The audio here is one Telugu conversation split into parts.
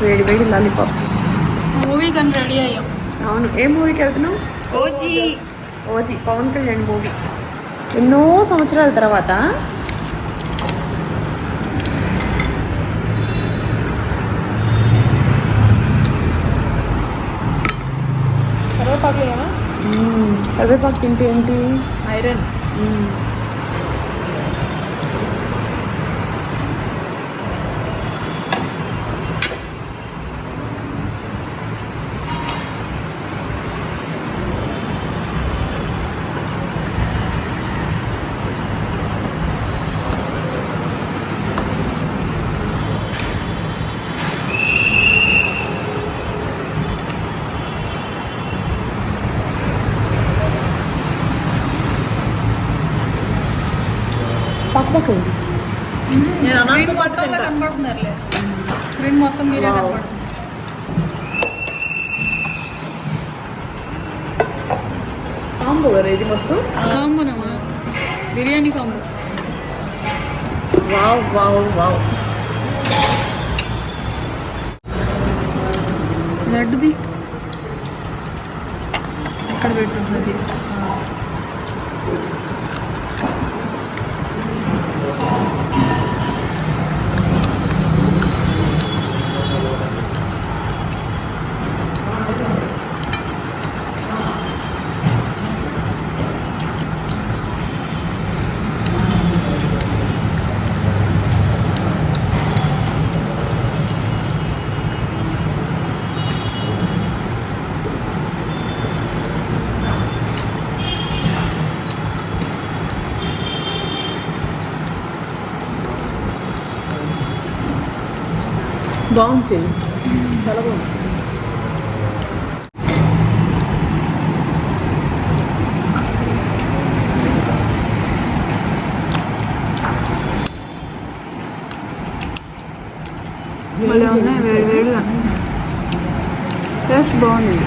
వేడి వేడి లాలీపాప్. మూవీ కానీ రెడీ అయ్యాం. అవును, ఏ మూవీకి వెళ్తున్నావు? OG. OG Pawan Kalyan movie. ఎన్నో సంవత్సరాల తర్వాత. కరివేపాకులు ఏమా? కరివేపాకు తింటే ఏంటి? ఐరన్. పక్కపక్క నేను అనంత పాటు కనపడుతున్నారులే. స్క్రీన్ మొత్తం మీరే కనపడుతుంది. కాంబో కదా ఇది మొత్తం. కాంబోనమ్మా, biryani combo. Wow wow wow. లడ్డుది ఎక్కడ పెట్టున్నది? బాగుంది, చాలా బాగుంది. మళ్ళీ ఉన్నాయి వేడి వేడిగా. టేస్ట్ బాగుంది.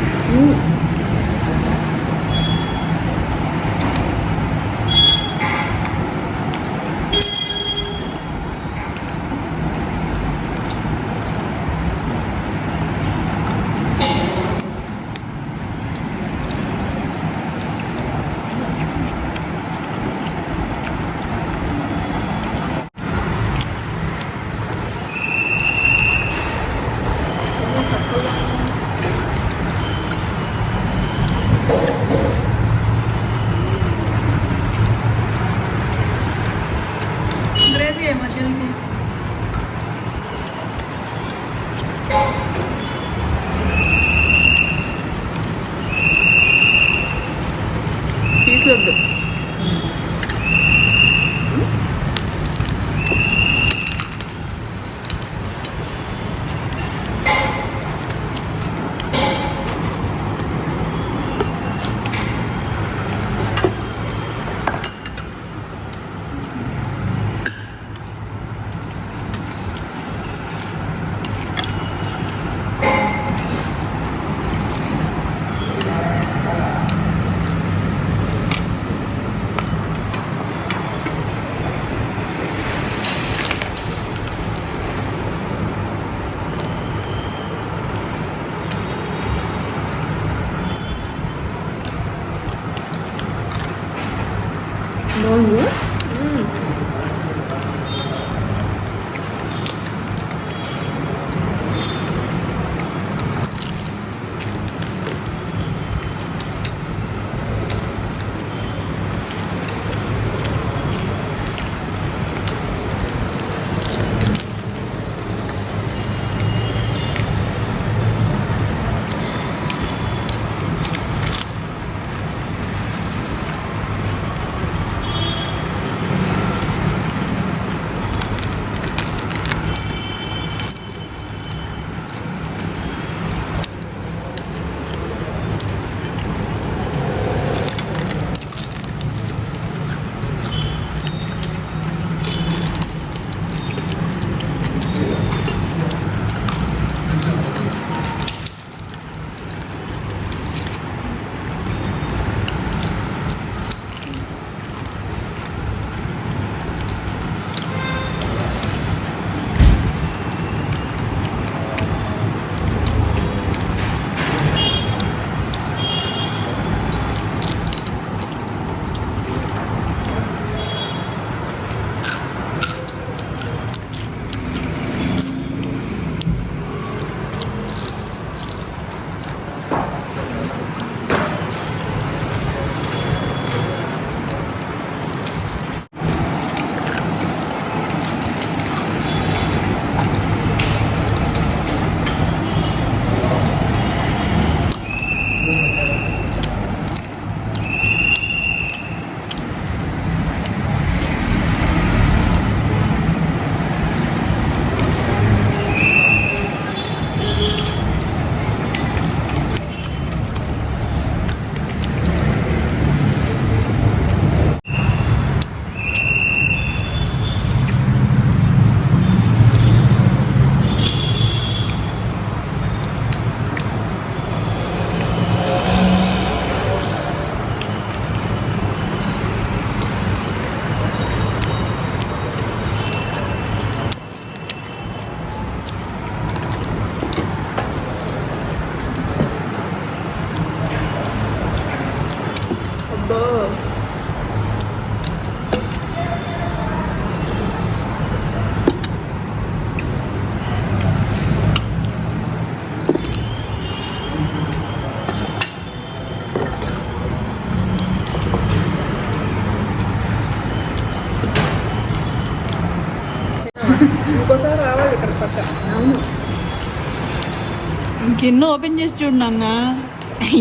ఇంకెన్నో ఓపెన్ చేసి చూడు నాన్న,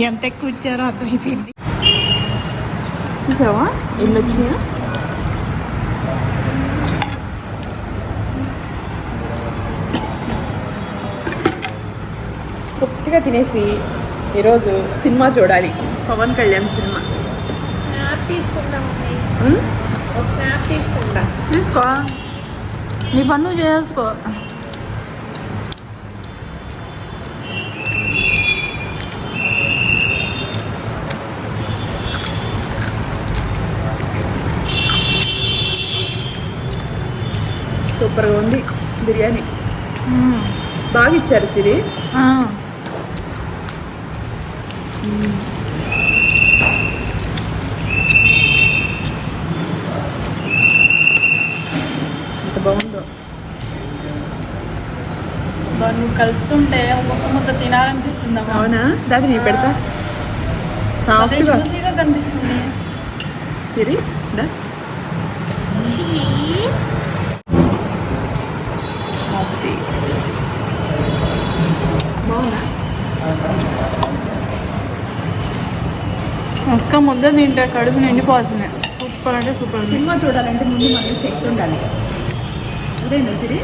ఎంత ఎక్కువ ఇచ్చారో అర్థమైపోయింది. చూసావా ఎన్ని వచ్చినాయా? పుష్టిగా తినేసి ఈరోజు సినిమా చూడాలి, పవన్ కళ్యాణ్ సినిమా. స్నాప్ తీసుకుందాం ఉమ్? ఒక స్నాప్ తీసుకుంటా. తీసుకో, నీ పన్ను చేసుకో. సూపర్గా ఉంది బిర్యానీ, బాగా ఇచ్చారు సిరి. ఎంత బాగుందో. నువ్వు కలుపుతుంటే ఒక్కొక్క ముద్ద తినాలనిపిస్తుందమ్మా. అవునా? దాది నేను పెడతా. సాఫ్ట్గా జ్యూసీగా కనిపిస్తుంది. సిరి దా. బాగుందా? ఒక్క ముద్ద తింటే కడుపు నిండిపోతుంది. సూపర్ అంటే సూపర్. సినిమా చూడాలంటే ముందు మన శక్తి ఉండాలి. అదేనా సిరి?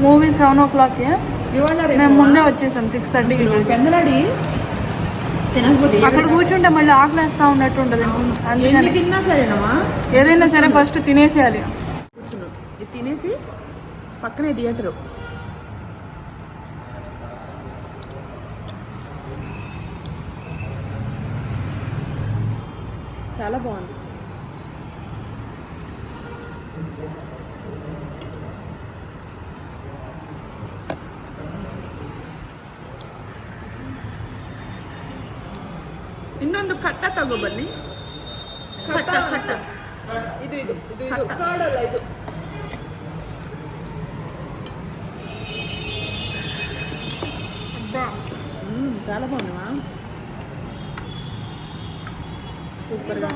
Movie 7 o'clock. ఇవాళ మేము ముందే వచ్చేసాం 6:30కి. పెందలాడి తినకపోతే అక్కడ కూర్చుంటే మళ్ళీ ఆకలి వేస్తా ఉన్నట్టు ఉంటుంది. ఎన్ని అందుకని తిన్నా సరేనమ్మా, ఏదైనా సరే ఫస్ట్ తినేసేయాలి. కూర్చున్నాం ఇది తినేసి పక్కనే థియేటరు. చాలా బాగుంది. ಇನ್ನೊಂದು ಕಟ್ಟ ತಗೋ ಬನ್ನಿ. ಕಟ್ಟ ಕಟ್ಟ ಇದು ಇದು ಇದು ಇದು ಕಾಡಲ್ಲ ಇದು. చాలా బాగుందా? సూపర్గా.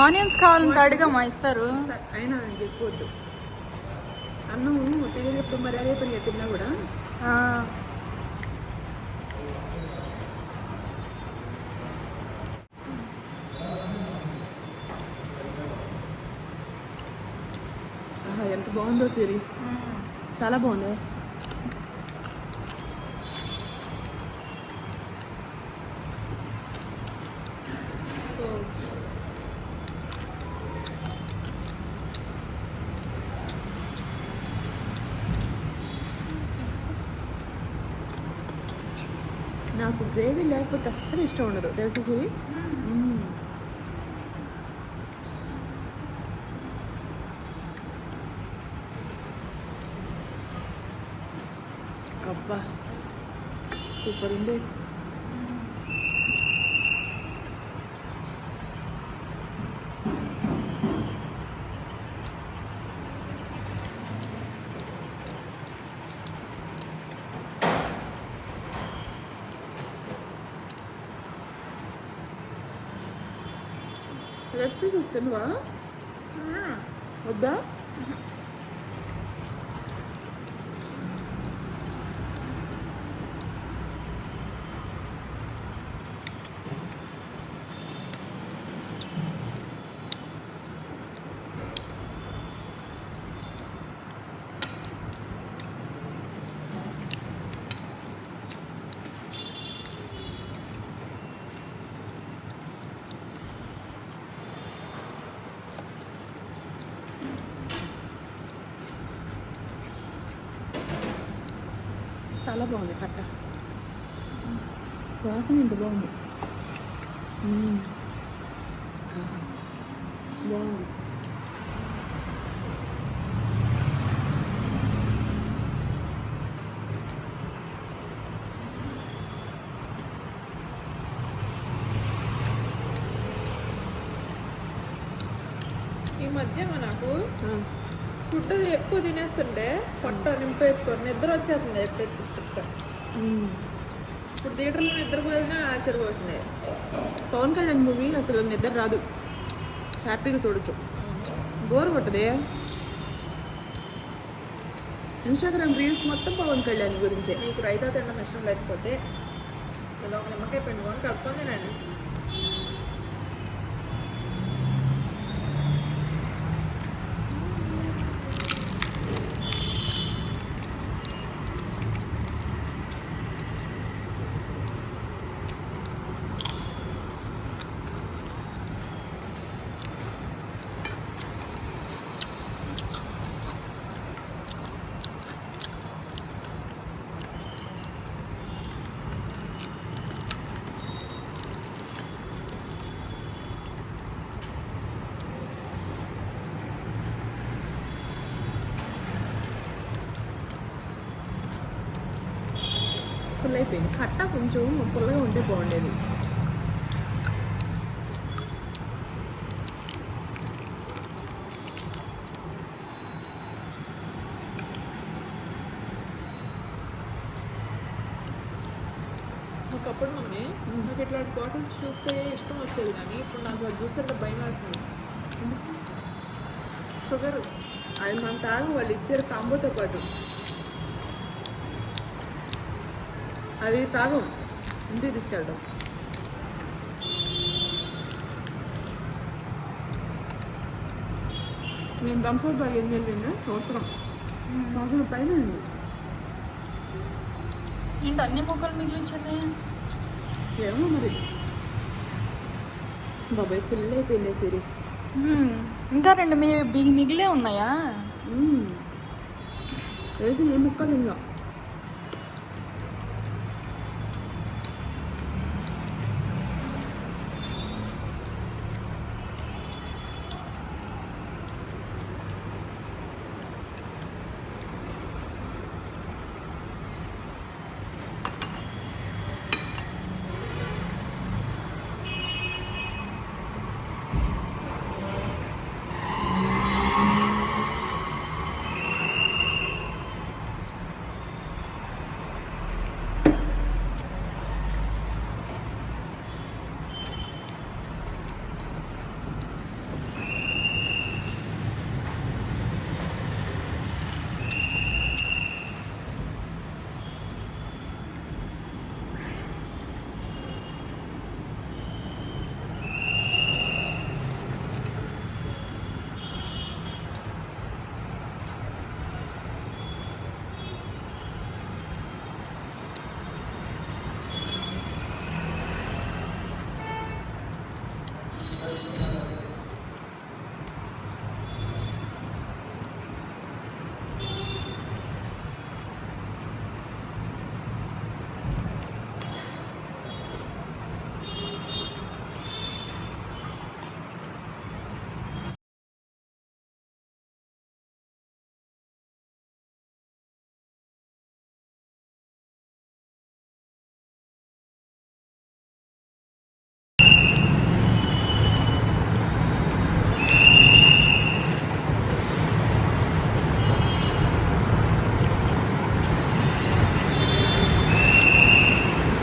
ఆనియన్స్ కావాలంటే అడిగమ్మా, ఇస్తారు. అయినా ఎక్కువద్దు. అన్నం తినేటప్పుడు మరి అదే పని తిన్నా కూడా. ఎంత బాగుందో సిరి, చాలా బాగుంది. నాకు గ్రేవీ లేకపోతే అస్సలు ఇష్టం ఉండదు తెలుసు సిరి. అబ్బా సూపర్ ఉంది. లెగ్ పీస్ వస్తుందా? వద్దా? చాలా బాగుంది కట్ట, వాసన ఎంత బాగుంది. బాగుంది. ఈ మధ్య నాకు ఫుడ్ ఎక్కువ తినేస్తుంటే పొట్ట నింపేసుకొని నిద్ర వచ్చేస్తుంది ఎప్పుడు. ఇప్పుడు థియేటర్లో నిద్రపోయినా ఆశ్చర్యపోతుంది. పవన్ కళ్యాణ్ మూవీ అసలు నిద్ర రాదు, హ్యాపీగా చూడొచ్చు, బోర్ కొట్టదే. ఇన్స్టాగ్రామ్ రీల్స్ మొత్తం పవన్ కళ్యాణ్ గురించే. మీకు రైతా తినడం ఇష్టం లేకపోతే ఇలా ఒక నిమ్మకాయ పిండుకొని కలుపుకొని తినండి. ఫుల్ అయిపోయింది. కట్ట కొంచెం పుల్లగా ఉంటే బాగుండేది. ఒకప్పుడు మమ్మీ నాకు ఇట్లాంటి బాటిల్స్ చూస్తే ఇష్టం వచ్చేది, కానీ ఇప్పుడు నాకు అది చూస్తే భయం వేస్తుంది. షుగర్ అది మనం తాగు, వాళ్ళు ఇచ్చారు కాంబోతో పాటు. అది తాగం, ఇంటికి తీసుకెళ్తాం. నేను థమ్స్అప్ బాగా ఏం వెళ్ళిందా సంవత్సరం పైన అండి. ఏంటి అన్ని మొక్కలు మిగిలించింది? ఏమో మరి బాబాయ్ ఫుల్ అయిపోయింది సిరి. ఇంకా రెండు మిగిలే ఉన్నాయా? వేసి ఏం ముక్కలు ఇంకా.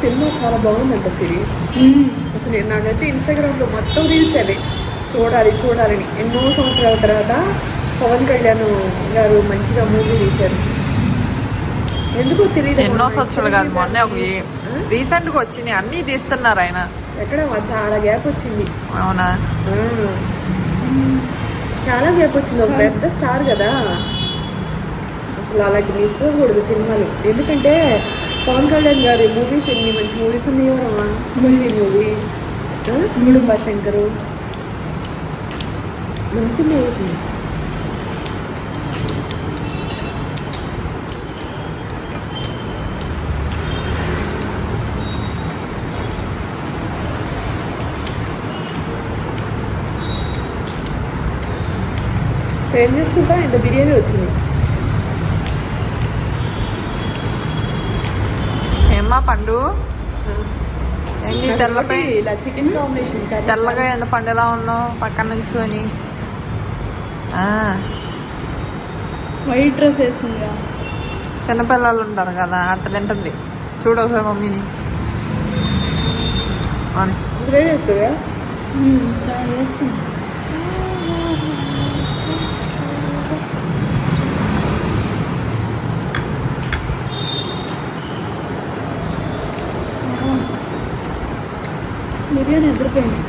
సినిమా చాలా బాగుందంట సిరి. అసలు నాకైతే ఇన్స్టాగ్రామ్లో మొత్తం రీల్స్ అవే, చూడాలని. ఎన్నో సంవత్సరాల తర్వాత పవన్ కళ్యాణ్ గారు మంచిగా మూవీ తీశారు. ఎందుకో తెలియదు. ఎన్నో సంవత్సరాలు కాదు, మొన్న ఒక రీసెంట్గా వచ్చింది, అన్నీ తీస్తున్నారు ఆయన. ఎక్కడ చాలా గ్యాప్ వచ్చింది. అవునా? చాలా గ్యాప్ వచ్చింది. ఒక పెద్ద స్టార్ కదా, అసలు అలాంటి మిస్ అవ్వకూడదు సినిమాలు. ఎందుకంటే పవన్ కళ్యాణ్ గారి మూవీస్ ఎన్ని మంచి మూవీస్ ఉన్నాయో. మూవీ గుడుంబ శంకరు మంచి మూవీస్. ఏం చేసుకుంటా, ఇంత బిర్యానీ వచ్చింది. ఏమ్మా పండు ఏంటి తెల్లపై ఇలా చికెన్ కాంబినేషన్ తెల్లగా ఎంత పండులా ఉన్నావు పక్కన నుంచొని? వైట్ డ్రెస్ వేసిందిగా. చిన్నపిల్లలు ఉంటారు కదా, అట్ట తింటుంది చూడు ఒకసారి మమ్మీని అని గ్రేడ్ వేసుకోవా? బిర్యానీ ఎదురుపోయింది.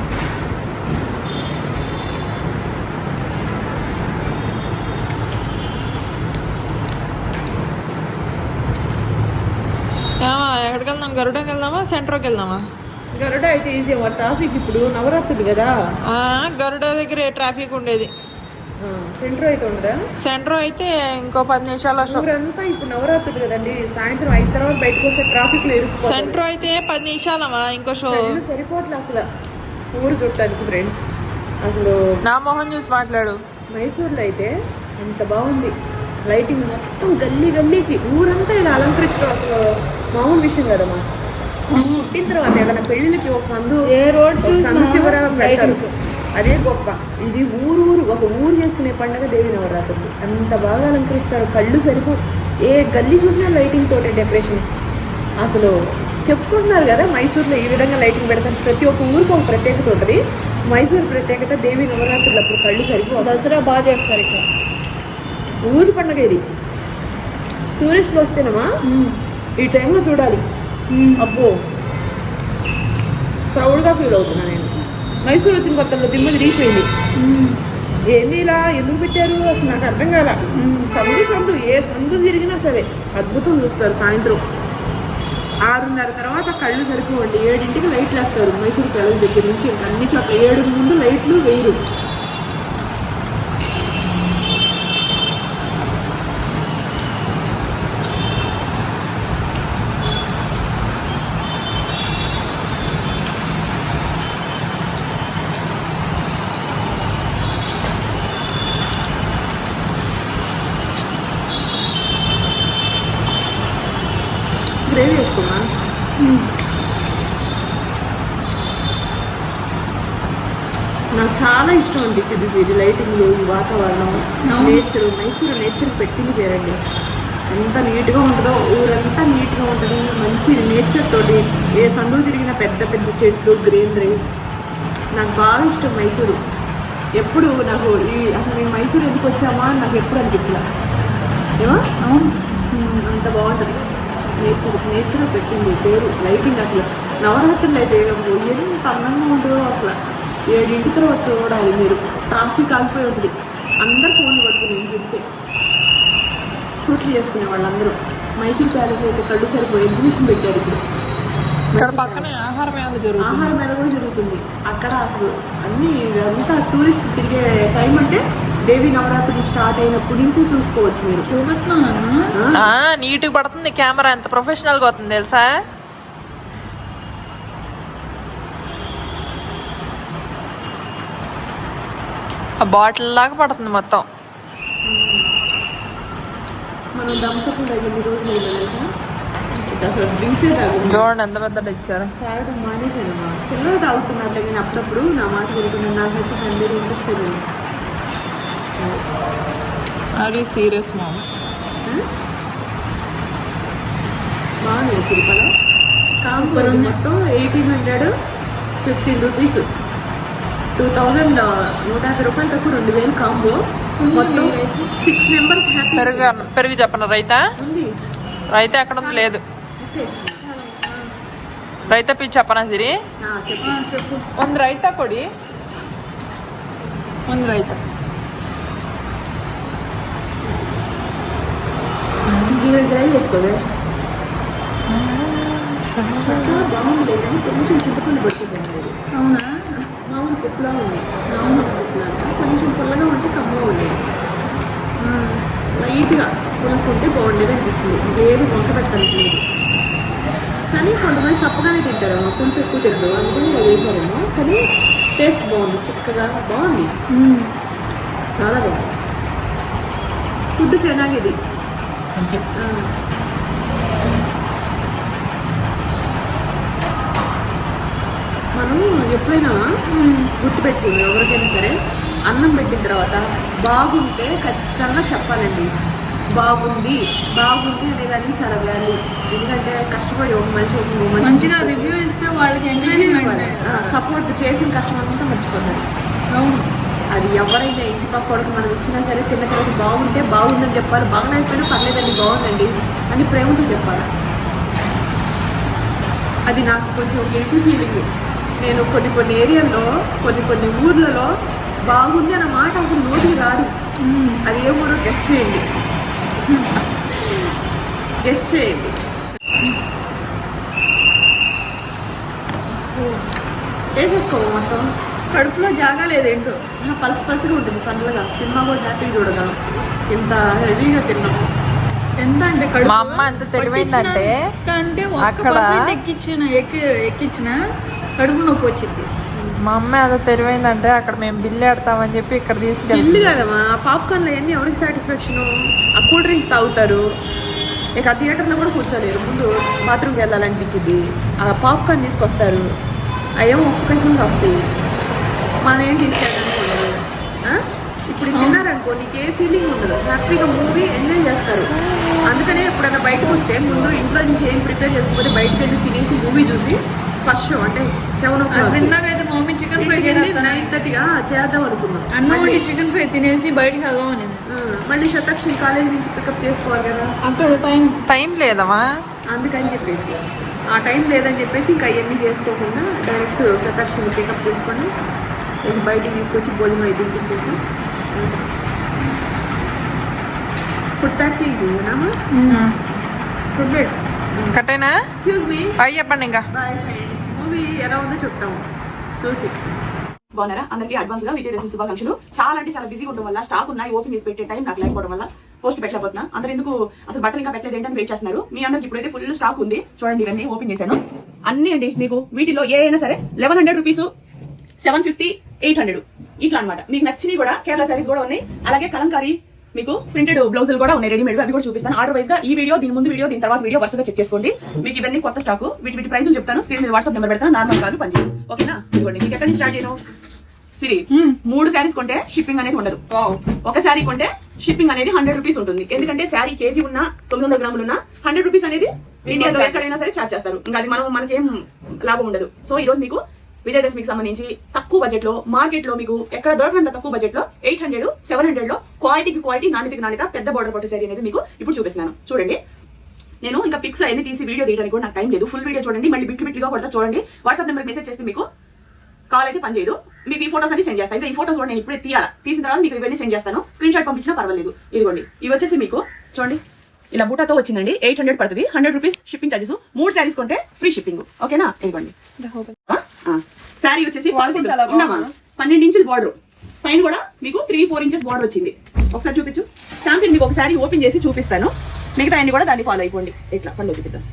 ఎక్కడికి వెళ్దాం? గరుడకి వెళ్దామా, సెంట్రోకి వెళ్దామా? గరుడ అయితే ఈజీ ట్రాఫిక్ ఇప్పుడు నవరాత్రులు కదా. గరుడ దగ్గర ట్రాఫిక్ ఉండేది. సెంటర్ అయితే ఉండదా? సెంట్రో అయితే ఇంకో 10 నిమిషాలు. ఊరంతా ఇప్పుడు నవరాత్రులు కదండి, సాయంత్రం 5 తర్వాత బయటకు వస్తే ట్రాఫిక్ లో సెంట్రో అయితే 10 నిమిషాలమ్మా. ఇంకో షో సరిపోవట్లే అసలు ఊరు చుట్టానికి ఫ్రెండ్స్. అసలు నా మొహం చూసి మాట్లాడు. మైసూర్లో అయితే ఎంత బాగుంది లైటింగ్, మొత్తం గల్లీ గల్లీకి ఊరంతా ఇలా అలంకరించడం అసలు మామూలు విషయం కదమ్మా. పుట్టిన తర్వాత ఏదైనా పెళ్ళిళ్ళకి ఒక సందు, ఏ రోడ్ సందు చివర పెడతారు, అదే గొప్ప. ఇది ఊరు ఒక ఊరు చేసుకునే పండుగ దేవి నవరాత్రులు. అంత బాగా అలంకరిస్తారు, కళ్ళు సరిపో. ఏ గల్లీ చూసినా లైటింగ్ తోటే డెకరేషన్. అసలు చెప్పుకుంటున్నారు కదా మైసూర్లో ఈ విధంగా లైటింగ్ పెడతారు. ప్రతి ఒక్క ఊరికి ఒక ప్రత్యేకత ఉంటుంది. మైసూర్ ప్రత్యేకత దేవి నవరాత్రులు అప్పుడు కళ్ళు సరిపో. దసరా బాగా చేస్తారు ఇక్కడ. ఊరి పండుగ ఇది. టూరిస్టులు వస్తేనమ్మా ఈ టైంలో చూడాలి. అబ్బో ప్రౌడ్గా ఫీల్ అవుతున్నా నేను. మైసూర్ వచ్చిన కొత్తలో దిమ్మ తిరిగిపోయింది. ఏంది ఇలా ఎందుకు పెట్టారు అసలు నాకు అర్థం కాల. సందు ఏ సందు తిరిగినా సరే అద్భుతం చూస్తారు. సాయంత్రం 6:30 తర్వాత కళ్ళు సరిపోవండి. 7ంటికి లైట్లు వేస్తారు మైసూర్ ప్యాలెస్ దగ్గర నుంచి. ఇంకా అన్ని చోట్ల 7 ముందు లైట్లు వేయరు. గ్రేవీ వేసుకోమా. నాకు చాలా ఇష్టం అనిపిస్తుంది ఇది లైటింగ్లు, ఈ వాతావరణం, నేచర్. మైసూరు నేచర్ పెట్టింది పేరండి. ఎంత నీట్గా ఉంటుందో, ఊరంతా నీట్గా ఉంటుంది. మంచి నేచర్ తోటి ఏ సందు తిరిగిన పెద్ద పెద్ద చెట్లు, గ్రీనరీ. నాకు బాగా ఇష్టం మైసూరు. ఎప్పుడు నాకు అసలు మేము మైసూరు ఎందుకు వచ్చామా అని నాకు ఎప్పుడు అనిపించలే. ఏమో అంత బాగుంటుంది. నేచర్ పెట్టింది పేరు లైటింగ్. అసలు నవరాత్రులు అయితే ఎంత అందంగా ఉంటుందో అసలు. 7ంటి తర్వాత చూడాలి మీరు. ట్రాఫిక్ ఆగిపోయి ఉంటుంది, అందరు ఫోన్ పట్టుకుని ఇంటింటే షూట్లు చేసుకునే వాళ్ళందరూ. మైసూర్ ప్యాలెస్ అయితే కళ్ళు సరిపోయి ఎగ్జిబిషన్ పెట్టారు ఇప్పుడు. ఇక్కడ పక్కనే ఆహార మేళ జరుగుతుంది. ఆహార మేళ కూడా జరుగుతుంది అక్కడ. అసలు అన్నీ అంతా టూరిస్ట్ తిరిగే టైం అంటే దేవి నవరాత్రులు స్టార్ట్ అయినప్పటి నుంచి చూసుకోవచ్చు మీరు. చూపెత్తున్నాను నీట్గా పడుతుంది కెమెరా. ఎంత ప్రొఫెషనల్గా అవుతుంది తెలుసా. ఆ బాటిల్ లాగా పడుతుంది మొత్తం. మనం థమ్స్అప్ తాగింది రోజులు ఏదో తెలుసా. అసలు డ్రింక్సే తాగు. చూడండి ఎంత పెద్ద ఇచ్చారు. తాగడం మానేసానమ్మా. పిల్లలు తాగుతున్నారు కానీ అప్పుడప్పుడు నా మాట వినుకున్నాను. నాకైతే దాని మీద ఇంట్రెస్ట్ లేదు. Are you serious mom? బాగుంది సిరిపల కాంబో మొత్తం 1800, 15 రూపీస్, 2000, 150 రూపాయలు తక్కువ 2000 కాంబో. మొత్తం 6 మెంబర్స్ హ్యాపీ. పెరుగు చెప్పను. రైతా ఉంది. రైతా ఎక్కడ ఉంది? లేదు. ఓకే రైతా పిచ్చి చెప్పనా సిరి? చెప్పు. ಒಂದು ರೈತ ಕೊಡಿ. ಒಂದು ರೈತ. డ్రై చేసుకోవే. బాగుంది కానీ కొంచెం చింతపండు పడుతుందండి. అవునా? మామూలు పప్పులా ఉంది. మామూలు పప్పులా కొంచెం పుల్లగా ఉంటే కమ్మగా ఉండేది. లైట్గా కొనుక్కుంటే బాగుండేది అనిపించింది. ఇంకేది వంక పెట్టడానికి లేదు. కానీ కొంతమంది సప్పగానే తింటారు, పులుపు ఎక్కువ తింటారు, అందుకని ఇలా వేసారేమో. కానీ టేస్ట్ బాగుంది, చిక్కగా బాగుంది, చాలా బాగుంది. ఫుడ్ ಚೆನ್ನಾಗಿದೆ. మనం ఎప్పుడైనా గుర్తుపెట్టుకుంది ఎవరికైనా సరే, అన్నం పెట్టిన తర్వాత బాగుంటే ఖచ్చితంగా చెప్పాలండి. బాగుంది అనేదానికి చాలా వాల్యూ. ఎందుకంటే కష్టపడి ఒక మనిషి మంచిగా రివ్యూ ఇస్తే వాళ్ళకి ఎంకరేజ్మెంట్, సపోర్ట్ చేసిన కష్టం అంతా మర్చిపోతారు. అవును. అది ఎవరైనా ఇంటి పక్క కొడుకు మనం ఇచ్చినా సరే తిన్న తర్వాత బాగుంటే బాగుందని చెప్పాలి, బాగుండకపోయినా పర్లేదండి బాగుందండి అని ప్రేమతో చెప్పాలి. అది నాకు కొంచెం గిల్టీ ఫీలింగ్. నేను కొన్ని ఏరియాల్లో కొన్ని ఊర్లలో బాగుంది అన్న మాట అసలు నోటికి రాదు. అది ఏ ఊరో గెస్ట్ చేయండి. వేసేసుకోము మొత్తం. కడుపులో జాగా లేదేంటో, పల్చగా ఉంటుంది సన్నగా. సినిమా కూడా హ్యాపీగా చూడగలం. ఇంత హెవీగా తిన్నాం. ఎంత అంటే కడుపు మా అమ్మ ఎంత తెలివైందంటే అంటే అక్కడ ఎక్కించిన కడుపు నొప్పి వచ్చింది. మా అమ్మ ఎంత తెలివైందంటే అక్కడ మేము బిల్లు ఆడతామని చెప్పి ఇక్కడ ఇల్లు తీసుకెళ్ళి కదమ్మా, పాప్కార్న్లు అవన్నీ ఎవరికి సాటిస్ఫాక్షను? ఆ కూల్ డ్రింక్స్ తాగుతారు, ఇక ఆ థియేటర్లో కూడా కూర్చోలేరు. ముందు బాత్రూమ్కి వెళ్ళాలనిపించింది, ఆ పాప్కార్న్ తీసుకొస్తారు, అవేమో ఒక్కసారి వస్తాయి. మనం ఏం తీసుకెళ్ళడానికి ఉండదు. ఇప్పుడు తిన్నారనుకో నీకు ఏ ఫీలింగ్ ఉండదు, హ్యాపీగా మూవీ ఎంజాయ్ చేస్తారు. అందుకనే ఎప్పుడైనా బయటకు వస్తే ముందు ఇంట్లో నుంచి ఏం ప్రిపేర్ చేసుకోకపోతే బయటకు వెళ్ళి తినేసి మూవీ చూసి ఫస్ట్ షో అంటే 7 ఇందాకైతే మమ్మీ చికెన్ ఫ్రై చేద్దాం 9:30 చేద్దాం అనుకున్నాం. అన్నం వండి చికెన్ ఫ్రై తినేసి బయటికి వెళ్దాం అనేది. మళ్ళీ శతాక్షి కాలేజ్ నుంచి పికప్ చేసుకోవాలి కదా, అక్కడ టైం లేదమ్మా. అందుకని చెప్పేసి ఆ టైం లేదని చెప్పేసి ఇంకా అవన్నీ చేసుకోకుండా డైరెక్ట్ శతాక్షిని పికప్ చేసుకొని బయటికి తీసుకొచ్చి భోజనం అయితే తినిపించేసి ఫుడ్ ప్యాక్ చేయించామా. కట్టేనా ఎక్స్క్యూజ్ మీ, అయ్యి చెప్పండి ఇంకా. Bye friends. మూవీ ఎలా ఉందో చెప్తాము చూసి. బాగున్నారా? అందరికీ అడ్వాన్స్ గా విజయదశమి శుభాకాంక్షలు. చాలా అంటే చాలా బిజీగా ఉండడం వల్ల స్టాక్ ఉన్నాయి, ఓపెన్ చేసి పెట్టే టైం నాకు లేకపోవడం వల్ల పోస్ట్ పెట్టలేకపోతున్నా. అందరూ ఎందుకు అసలు బట్టలు ఇంకా పెట్టలేదు ఏంటని వెయిట్ చేస్తున్నారు. మీ అందరికి ఇప్పుడైతే ఫుల్ స్టాక్ ఉంది. చూడండి ఇవన్నీ ఓపెన్ చేశాను అన్ని అండి. మీకు వీటిలో ఏ అయినా సరే 1100 రూపీస్, 750, 800 ఇట్లా అనమాట. మీకు నచ్చినవి కూడా కేరళ సారీస్ కూడా ఉన్నాయి. అలాగే కలంకారీ మీకు ప్రింటెడ్ బ్లౌజులు కూడా ఉన్నాయి రెడీమేడ్, అవి కూడా చూపిస్తాను. ఆర్డర్ వైజ్ గా ఈ వీడియో, దీని ముందు వీడియో, దీని తర్వాత వీడియో వరుసగా చెక్ చేసుకోండి. మీకు ఇవన్నీ కొత్త స్టాక్. వీటి ప్రైసులు చెప్తాను. స్క్రీన్ మీద వాట్సాప్ నెంబర్ పెడతాను. నార్మల్ కాదు పంచి. ఓకేనా? ఇదిగోండి. మీకు ఎక్కడి నుంచి స్టార్ట్ చేయను సిరి. 3 శారీస్ కొంటే షిప్పింగ్ అనేది ఉండదు. ఒక శారీ కొంటే షిప్పింగ్ అనేది 100 రూపీస్ ఉంటుంది. ఎందుకంటే శారీ కేజీ ఉన్న 900 గ్రాములు ఉన్న 100 రూపీస్ అనేది ఇండియాలో ఎక్కడైనా సరే ఛార్జ్ చేస్తారు. ఇంకా అది మనకేం లాభం ఉండదు. సో ఈ రోజు మీకు విజయదశమికి సంబంధించి తక్కువ బడ్జెట్ లో, మార్కెట్ లో మీకు ఎక్కడ దొరకనంత తక్కువ బడ్జెట్ లో 800, 700 లో క్వాలిటీకి క్వాలిటీ, నాణ్యతకి నాణ్యత పెద్ద బార్డర్ పట్టు శారీ అనేది మీకు ఇప్పుడు చూపిస్తున్నాను. చూడండి. నేను ఇంకా పిక్స్ అన్ని తీసి వీడియో తీయడానికి కూడా నాకు టైం లేదు. ఫుల్ వీడియో చూడండి, మళ్ళీ బిట్లుగా కొడతా చూడండి. వాట్సాప్ నెంబర్కి మెసేజ్ చేస్తే మీకు కాల్ అయితే పని చేయదు. మీకు ఈ ఫోటోస్ అన్ని సెండ్ చేస్తాను. ఇంకా ఈ ఫోటోస్ కూడా నేను ఇప్పుడే తీయాలా, తీసిన తర్వాత మీకు ఇవన్నీ సెండ్ చేస్తాను. స్క్రీన్ షాట్ పంపించినా పర్వాలేదు. ఇదిగోండి, ఇవి వచ్చేసి మీకు చూడండి ఇలా బూటాతో వచ్చిందండి. 800 పడుతుంది. 100 రూపీస్ షిప్పింగ్ చార్జెస్. 3 శారీస్ కొంటే ఫ్రీ షిప్పింగ్. ఓకేనా? ఇదిగోండి శారీ వచ్చేసి 12 ఇంచుల బార్డర్, పైన కూడా మీకు 3-4 ఇంచెస్ బార్డర్ వచ్చింది. ఒకసారి చూపించు శాంపిల్. మీకు ఒక శారీ ఓపెన్ చేసి చూపిస్తాను. మిగతా అన్ని కూడా దాన్ని ఫాలో అయిపోండి. ఇట్లా పళ్ళు చూపిద్దాం.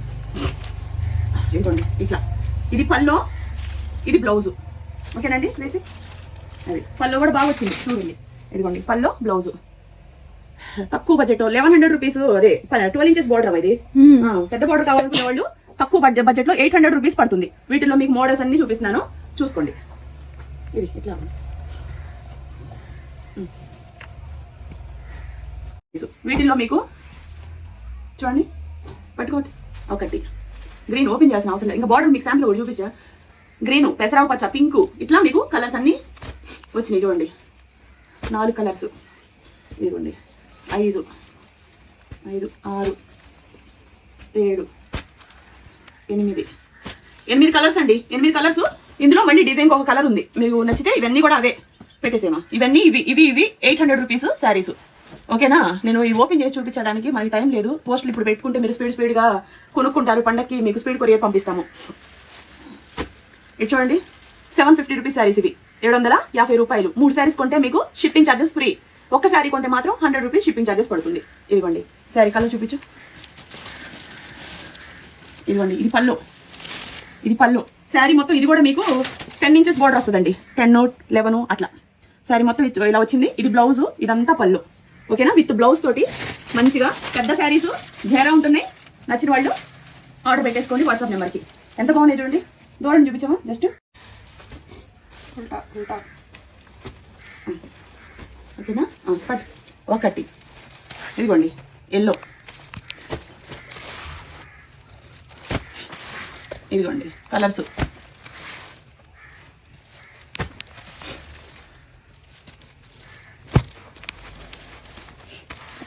ఇదిగోండి ఇట్లా. ఇది పల్లో, ఇది బ్లౌజు. ఓకేనండి? వేసి అది పల్లో కూడా బాగా వచ్చింది. చూడండి ఇదిగోండి పల్లో, బ్లౌజు. తక్కువ బడ్జెట్ 1100 రూపీస్. అదే 12 ఇంచెస్ బార్డర్ ఇది. పెద్ద బార్డర్ కావాలనుకునే వాళ్ళు తక్కువ బడ్జెట్ లో 800 రూపీస్ పడుతుంది. వీటిలో మీకు మోడల్స్ అన్ని చూపిస్తున్నాను, చూసుకోండి. ఇది ఇట్లా వీటిల్లో మీకు చూడండి పట్టుకోండి. ఒకటి గ్రీన్ ఓపెన్ చేయాల్సిన అవసరం లేదు. ఇంకా బార్డర్ మీకు శాంపుల్ కూడా చూపించా. గ్రీన్, పెసరావు పచ్చ, పింక్, ఇట్లా మీకు కలర్స్ అన్ని వచ్చినాయి. చూడండి 4 కలర్స్. ఇదిగోండి 5, 6, 7, 8 కలర్స్ అండి. 8 కలర్స్. ఇందులో మళ్ళీ డిజైన్ ఒక కలర్ ఉంది. మీకు నచ్చితే ఇవన్నీ కూడా అవే పెట్టేసేమా. ఇవన్నీ ఇవి 800 రూపీస్ శారీస్. ఓకేనా? నేను ఈ ఓపెన్ చేసి చూపించడానికి మనకి టైం లేదు. పోస్టులు ఇప్పుడు పెట్టుకుంటే మీరు స్పీడ్గా కొనుక్కుంటారు. పండక్కి మీకు స్పీడ్ కొరియర్ పంపిస్తాము. ఇది చూడండి 750 రూపీస్ శారీస్. ఇవి 750 రూపాయలు. 3 శారీస్ కొంటే మీకు షిప్పింగ్ ఛార్జెస్ ఫ్రీ. ఒక్క శారీ కొంటే మాత్రం 100 రూపీస్ షిప్పింగ్ ఛార్జెస్ పడుతుంది. ఇదిగోండి శారీ కలర్ చూపించు. ఇదిగోండి ఇది పళ్ళు. ఇది పళ్ళు. శారీ మొత్తం ఇది కూడా మీకు 10 ఇంచెస్ బార్డర్ వస్తుందండి. 10, 11 అట్లా శారీ మొత్తం ఇలా వచ్చింది. ఇది బ్లౌజు, ఇదంతా పళ్ళు. ఓకేనా? విత్ బ్లౌజ్ తోటి మంచిగా పెద్ద శారీస్ ఘేరా ఉంటున్నాయి. నచ్చిన వాళ్ళు ఆర్డర్ పెట్టేసుకోండి వాట్సాప్ నెంబర్కి. ఎంత బాగున్నాయి చూడండి. దూరం చూపించామా జస్ట్. ఓకేనా? ఒకటి. ఇదిగోండి ఎల్లో, ఇదిగోండి కలర్స్.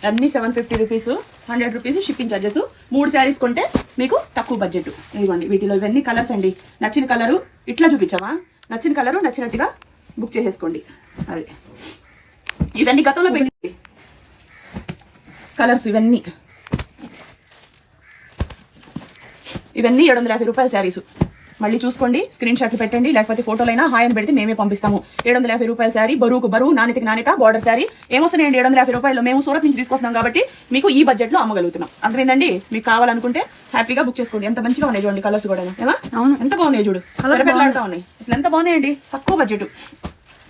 అన్నీ 750 rupees, 100 rupees shipping charges. 3 saris కొంటే మీకు తక్కువ బడ్జెట్. ఇదిగోండి వీటిలో ఇవన్నీ కలర్స్ అండి. నచ్చిన కలరు ఇట్లా చూపించామా, నచ్చిన కలరు నచ్చినట్టుగా బుక్ చేసేసుకోండి. అదే ఇవన్నీ గతంలో పెట్టి కలర్స్, ఇవన్నీ 750 రూపాయల శారీస్. మళ్ళీ చూసుకోండి, స్క్రీన్ షాట్లు పెట్టండి, లేకపోతే ఫోటోలైనా హాయ్ అని పెడితే మేమే పంపిస్తాము. 750 రూపాయల శారీ, బరువుకు బరువు, నాణ్యతకి నాణ్యత, బార్డర్ శారీ. ఏమొస్తున్నాయండి 750 రూపాయలు? మేము సూరత్ నుంచి తీసుకొస్తున్నాం కాబట్టి మీకు ఈ బడ్జెట్లో అమ్మగలుగుతున్నాం. అర్థమైందండి? మీకు కావాలనుకుంటే హ్యాపీగా బుక్ చేసుకోండి. ఎంత మంచిగా ఉన్నాయి చూడండి కలర్స్ కూడా. ఏమా ఎంత బాగున్నాయి చూడు, పెరపెరలాడుతూ ఉన్నాయి. అసలు ఎంత బాగున్నాయండి. తక్కువ బడ్జెట్.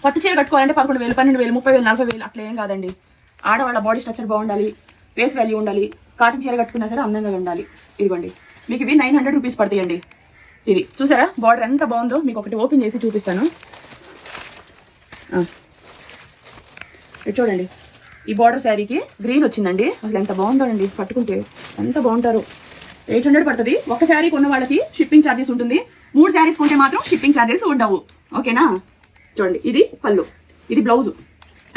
పట్టు చీర కట్టుకోవాలంటే 11,000, 12,000, 30,000, 40,000 అట్లా ఏం కాదండి. ఆడవాళ్ళ బాడీ స్ట్రక్చర్ బాగుండాలి, ఫేస్ వాల్యూ ఉండాలి, కాటన్ చీర కట్టుకున్నా సరే అందంగా ఉండాలి. ఇదిగోండి మీకు ఇవి 900 రూపీస్ పడతాయండి. ఇది చూసారా బార్డర్ ఎంత బాగుందో, మీకు ఒకటి ఓపెన్ చేసి చూపిస్తాను. ఇది చూడండి, ఈ బార్డర్ శారీకి గ్రీన్ వచ్చిందండి. అసలు ఎంత బాగుందో అండి, పట్టుకుంటే ఎంత బాగుంటారు. 800 పడుతుంది. ఒక శారీ కొన్న వాళ్ళకి షిప్పింగ్ ఛార్జెస్ ఉంటుంది. 3 శారీస్ కొంటే మాత్రం షిప్పింగ్ ఛార్జెస్ ఉండవు. ఓకేనా? చూడండి ఇది పళ్ళు, ఇది బ్లౌజ్.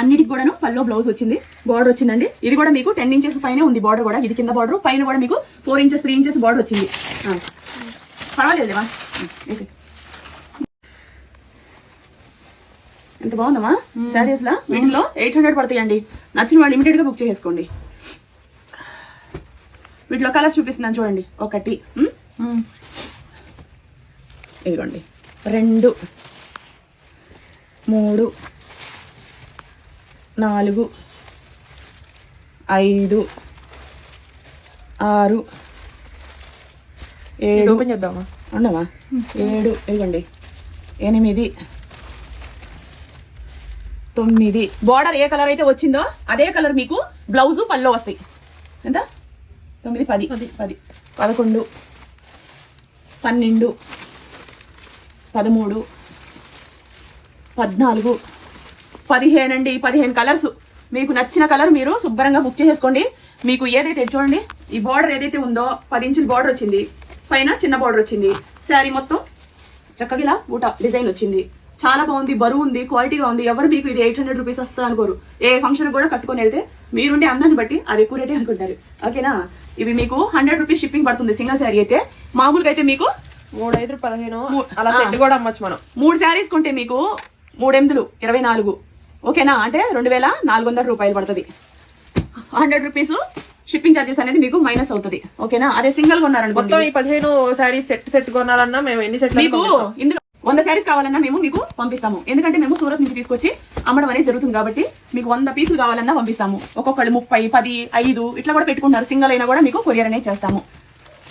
అన్నిటికి కూడాను పల్లో బ్లౌజ్ వచ్చింది, బార్డర్ వచ్చిందండి. ఇది కూడా మీకు 10 ఇంచెస్ పైన ఉంది బార్డర్ కూడా. ఇది కింద బార్డర్, పైన కూడా మీకు 4 ఇంచెస్ 3 ఇంచెస్ బార్డర్ వచ్చింది. పర్వాలేదులేవా, ఎంత బాగుందమ్మా శారీస్ లా. వీటిలో 800 పడతాయండి. నచ్చిన వాళ్ళు ఇమీడియట్ గా బుక్ చేసేసుకోండి. వీటిలో కలర్స్ చూపిస్తున్నాను చూడండి. 1, ఇదిగోండి 2, 3, 4, 5, 6, 7 ఓపెన్ చేద్దామా? ఉండమా 7, ఇదిగోండి 8, 9. బార్డర్ ఏ కలర్ అయితే వచ్చిందో అదే కలర్ మీకు బ్లౌజు పల్లో వస్తాయి. ఎంత? 9, 10, 11, 12, 13, 14, 15 అండి. 15 కలర్స్. మీకు నచ్చిన కలర్ మీరు శుభ్రంగా బుక్ చేసేసుకోండి. మీకు ఏదైతే చూడండి, ఈ బార్డర్ ఏదైతే ఉందో 10 ఇంచుల బార్డర్ వచ్చింది, పైన చిన్న బార్డర్ వచ్చింది. శారీ మొత్తం చక్కగా ఇలా బూటా డిజైన్ వచ్చింది. చాలా బాగుంది, బరువు ఉంది, క్వాలిటీగా ఉంది. ఎవరు మీకు ఇది 800 రూపీస్ వస్తుంది అనుకోరు. ఏ ఫంక్షన్ కూడా కట్టుకొని వెళ్తే మీరుండే అందాన్ని బట్టి అది ఎక్కువ రేటే అనుకుంటారు. ఓకేనా? ఇవి మీకు 100 రూపీస్ షిప్పింగ్ పడుతుంది సింగిల్ శారీ అయితే. మామూలుగా అయితే మీకు 3, 5, 15 అలా సెట్ కూడా అమ్మచ్చు మనం. 3 శారీస్ కొంటే మీకు 3, 8, 24. ఓకేనా? అంటే 2,400 రూపాయలు పడుతుంది. 100 రూపీస్ షిప్పింగ్ ఛార్జెస్ అనేది మీకు మైనస్ అవుతుంది. ఓకేనా? అదే సింగిల్ కొన్నారనుకోండి, మొత్తం ఈ 15 శారీస్ సెట్ కొనాలన్నా మేము ఎన్ని సెట్లు మీకు ఇందులో 100 శారీస్ కావాలన్నా మేము మీకు పంపిస్తాము. ఎందుకంటే మేము సూరత్ నుంచి తీసుకొచ్చి అమ్మడం అనేది జరుగుతుంది కాబట్టి మీకు 100 పీసులు కావాలన్నా పంపిస్తాము. ఒక్కొక్కళ్ళు 30, 10, 5 ఇట్లా కూడా పెట్టుకుంటారు. సింగిల్ అయినా కూడా మీకు కొరియర్ అనేది చేస్తాము.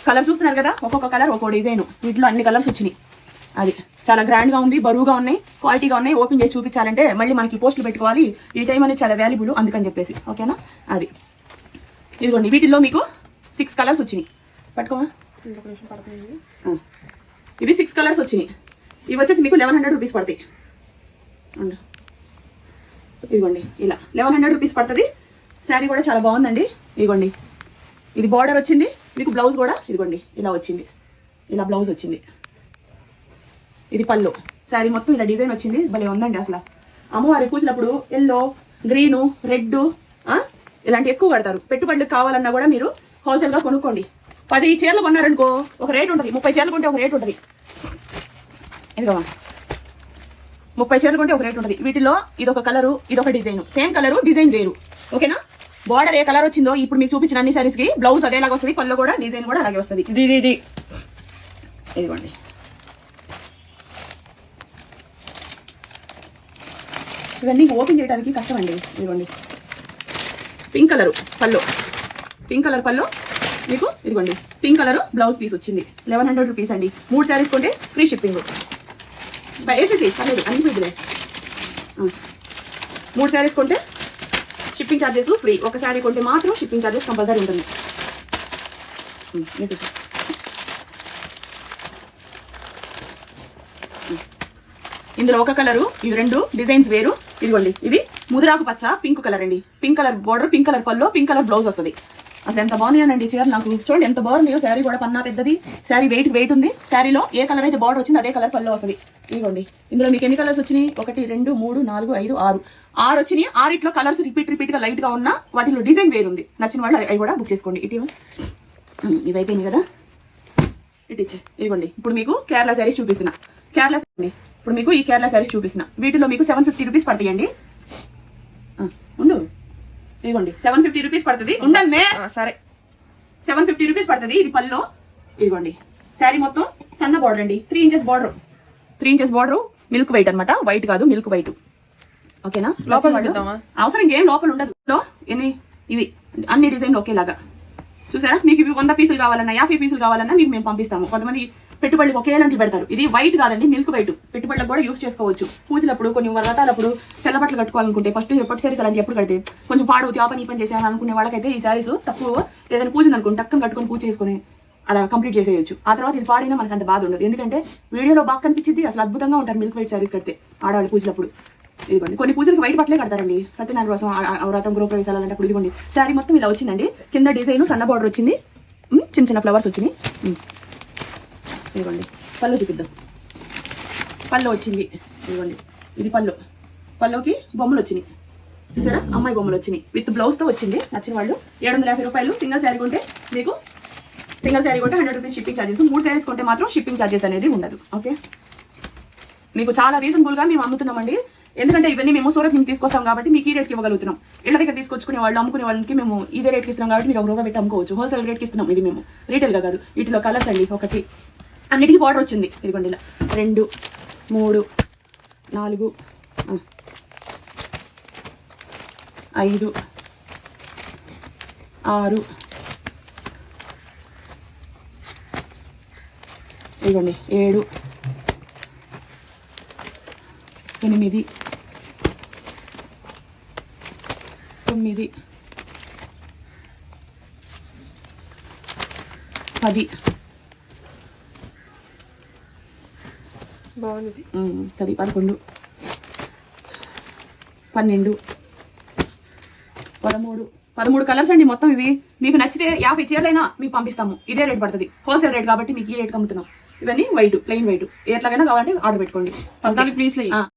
కలర్ చూస్తున్నారు కదా, ఒక్కొక్క కలర్ ఒక్కో డిజైన్. వీటిలో అన్ని కలర్స్ వచ్చినాయి. అది చాలా గ్రాండ్ గా ఉంది, బరువుగా ఉన్నాయి, క్వాలిటీగా ఉన్నాయి. ఓపెన్ చేసి చూపించాలంటే మళ్ళీ మనకి పోస్టులు పెట్టుకోవాలి. ఈ టైం అనేది చాలా వాల్యుబుల్, అందుకని చెప్పేసి. ఓకేనా? అది ఇదిగోండి వీటిల్లో మీకు 6 కలర్స్ వచ్చినాయి. పట్టుకోమా, ఇవి 6 కలర్స్ వచ్చినాయి. ఇవి వచ్చేసి మీకు 1100 రూపీస్ పడతాయి. ఇదిగోండి ఇలా 1100 రూపీస్ పడుతుంది. శారీ కూడా చాలా బాగుందండి. ఇదిగోండి ఇది బార్డర్ వచ్చింది, మీకు బ్లౌజ్ కూడా ఇదిగోండి ఇలా వచ్చింది. ఇలా బ్లౌజ్ వచ్చింది. ఇది పళ్ళు. శారీ మొత్తం ఇలా డిజైన్ వచ్చింది. భలే ఉందండి అసలు. అమ్మవారి పూసినప్పుడు ఎల్లో, గ్రీను, రెడ్ ఇలాంటి ఎక్కువ కడతారు. పెట్టుబడులకు కావాలన్నా కూడా మీరు హోల్సేల్గా కొనుక్కోండి. 10 చీరలు కొన్నారనుకో ఒక రేట్ ఉంటుంది, 30 చీరలు కొంటే ఒక రేట్ ఉంటుంది. ఇదిగో 30 చీరలు కొంటే ఒక రేట్ ఉంటుంది. వీటిలో ఇదొక కలరు, ఇదొక డిజైన్. సేమ్ కలరు, డిజైన్ వేరు. ఓకేనా? బార్డర్ ఏ కలర్ వచ్చిందో ఇప్పుడు మీకు చూపించిన అన్ని సారీస్ కి బ్లౌజ్ అదేలాగా వస్తుంది, పళ్ళు కూడా డిజైన్ కూడా అలాగే వస్తుంది. ఇది ఇదిగోండి ఇవన్నీ ఓపెన్ చేయడానికి కష్టం అండి. ఇదిగోండి పింక్ కలరు పళ్ళు, పింక్ కలర్ పళ్ళు మీకు. ఇదిగోండి పింక్ కలర్ బ్లౌజ్ పీస్ వచ్చింది. 1100 రూపీస్ అండి. 3 శారీస్ కొంటే ఫ్రీ షిప్పింగ్. వేసేసి పర్లేదు అన్ని ఫ్రీలే. 3 శారీస్ కొంటే షిప్పింగ్ ఛార్జెస్ ఫ్రీ. ఒక శారీ కొంటే మాత్రం షిప్పింగ్ ఛార్జెస్ కంపల్సరీ ఉంటుంది. వేసేసి ఇందులో ఒక కలరు, ఇవి 2 డిజైన్స్ వేరు. ఇదిగోండి ఇది ముదిరాకు పచ్చ పింక్ కలర్ అండి. Pink colour border, pink colour పల్లో, పింక్ కలర్ బ్లౌజ్ వస్తుంది. అసలు ఎంత బాగున్నాయండి చీర. నాకు చూడండి ఎంత బాగున్నాయో. శారీ కూడా పన్నా పెద్దది, శారీ వెయిట్ ఉంది. శారీలో ఏ కలర్ అయితే బార్డర్ వచ్చింది అదే కలర్ పళ్ళు వస్తుంది. ఇదిగోండి ఇందులో మీకు ఎన్ని కలర్స్ వచ్చినాయి? 1 2 3 4 5 6 వచ్చినాయి. 6 కలర్స్ రిపీట్ గా లైట్ గా ఉన్న వాటిలో డిజైన్ వేరుంది. నచ్చిన వాళ్ళు అవి కూడా బుక్ చేసుకోండి. ఇటు ఇవి అయిపోయినాయి కదా, ఇటు ఇచ్చే. ఇదిగోండి ఇప్పుడు మీకు కేరళ శారీస్ చూపిస్తున్నా. కేరళ శారీ ఇప్పుడు మీకు ఈ కేరళ శారీస్ చూపిస్తున్నా. వీటిలో మీకు 750 రూపీస్ పడతాయండి. ఉండు, ఇదిగోండి 750 రూపీస్ పడుతుంది. ఉండండి సరే, 750 రూపీస్ పడుతుంది. ఇది పళ్ళు. ఇదిగోండి శారీ మొత్తం సన్న బార్డర్ అండి, 3 inches border. 3 inches border, milk white అనమాట, వైట్ కాదు మిల్క్ వైట్. ఓకేనా? అవసరం ఇంకేం లోపల ఉండదు. ఎన్ని ఇవి అన్ని డిజైన్లు ఒకేలాగా. చూసారా? మీకు ఇవి 100 పీసులు కావాలన్నా 50 పీసులు కావాలన్నా మీకు మేము పంపిస్తాము. కొంతమంది పెట్టుబడులకు ఒకేలాంటివి పెడతారు. ఇది వైట్ కాదండి, మిల్క్ వైట్. పెట్టుబడులకు కూడా యూజ్ చేసుకోవచ్చు. పూజలప్పుడు, కొన్ని వ్రతాలప్పుడు తెల్ల బట్టలు కట్టుకోవాలనుకుంటే ఫస్ట్ పట్టు శారీస్ అలాంటి ఎప్పుడు కడితే కొంచెం పాడు త్యాపని పని చేసాను అనుకునే వాళ్ళకైతే ఈ శారీస్ తక్కువ ఏదైనా పూజ అనుకోండి టక్కన కట్టుకొని పూజ చేసుకుని అలా కంప్లీట్ చేసేయచ్చు. ఆ తర్వాత ఇది పాడైనా మనకు అంత బాధ ఉండదు. ఎందుకంటే వీడియోలో బాగా కనిపించింది. అసలు అద్భుతంగా ఉంటారు మిల్క్ వైట్ శారీస్ కడితే ఆడవాళ్ళు పూజలప్పుడు. ఇదిగోండి కొన్ని పూజలకు వైట్ బట్టలే కడతారండి. సత్యనారాయణ వ్రతం, వ్రతం, గృహప్రవేశాలు అలాంటప్పుడు. ఇదిగోండి శారీ మొత్తం ఇలా వచ్చిందండి. కింద డిజైన్ సన్న బార్డర్ వచ్చింది, చిన్న చిన్న ఫ్లవర్స్ వచ్చినాయి. ఇదిగోండి పళ్ళు చూపిద్దాం. పళ్ళు వచ్చింది. ఇదిగోండి ఇది పళ్ళు. పళ్ళుకి బొమ్మలు వచ్చినాయి. చూసారా? అమ్మాయి బొమ్మలు వచ్చినాయి. విత్ బ్లౌజ్ తో వచ్చింది. నచ్చిన వాళ్ళు 750 రూపాయలు. సింగిల్ శారీ కొంటే మీకు సింగిల్ శారీ కొంటే 100 రూపీస్ షిప్పింగ్ ఛార్జెస్. 3 శారీస్ కొంటే మాత్రం షిప్పింగ్ ఛార్జెస్ అనేది ఉండదు. ఓకే, మీకు చాలా రీజనబుల్ గా మేము అమ్ముతున్నామండి. ఎందుకంటే ఇవన్నీ మేము సూరత్ నుంచి తీసుకొస్తాం కాబట్టి మీకు ఈ రేట్కి ఇవ్వగలుగుతున్నాం. ఇళ్ళ దగ్గర తీసుకొచ్చుకునే వాళ్ళు, అమ్ముకునే వాళ్ళకి మేము ఇదే రేట్కి ఇస్తున్నాం కాబట్టి మీరు 1 రూపాయి పెట్టి అమ్ముకోవచ్చు. హోల్సేల్ రేట్కి ఇస్తున్నాం. ఇది మేము రీటైల్ గా కాదు. వీటిలో కలర్స్ అండి, ఒకటి అన్నిటికీ బార్డర్ వచ్చింది. ఇదిగోండి ఇలా 2 3 4 5 6 ఇదిగోండి 7 8 9 10 బాగుంది. 10 11 12 13 కలర్స్ అండి మొత్తం. ఇవి మీకు నచ్చితే 50 చీరలైనా మీకు పంపిస్తాము. ఇదే రేట్ పడుతుంది. హోల్సేల్ రేట్ కాబట్టి మీకు ఈ రేట్ అమ్ముతున్నాం. ఇవన్నీ వైట్, ప్లెయిన్ వైట్. ఎట్లాగైనా కావాలంటే ఆర్డర్ పెట్టుకోండి. 14 ప్లీజ్.